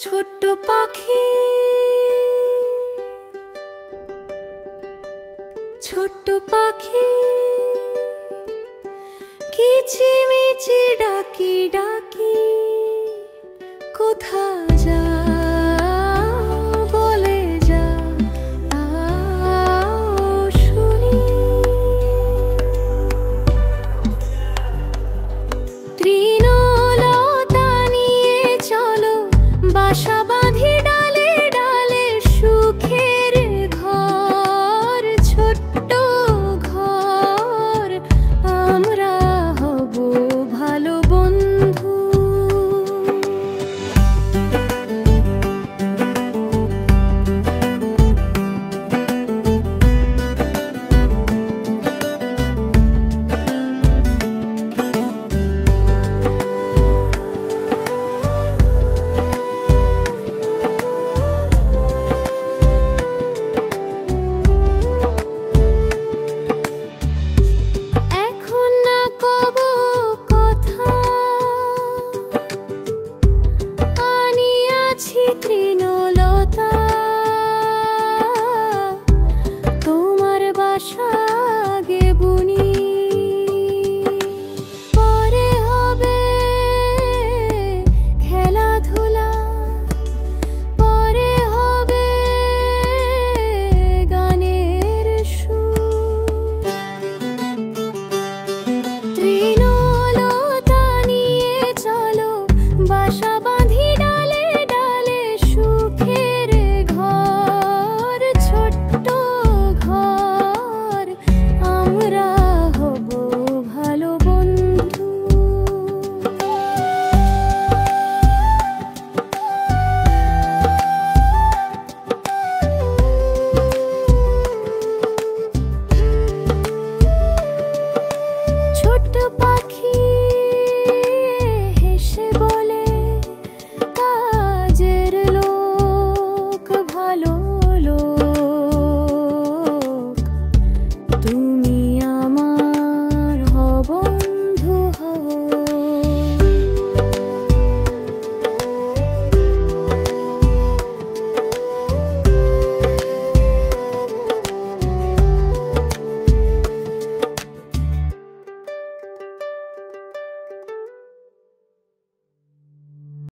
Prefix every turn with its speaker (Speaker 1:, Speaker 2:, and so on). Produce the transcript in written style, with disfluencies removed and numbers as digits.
Speaker 1: ছোট্ট পাখি, ছোট্ট পাখি, কিচিমিচি ডাকি ডাকি কোথা যাও বলে যাও শুনি। তৃণলতা নিয়ে চলো বাসা বাঁধি ডালে ডালে, সুখের ঘর ছোট্ট ঘর, আমরা হব ভালো বন্ধু। এখন না কব কথা, আনিয়াছি তৃণলতা, তোমার বাসা গে বুনি। পরে হবে খেলাধুলা, পরে হবে গানের সুর।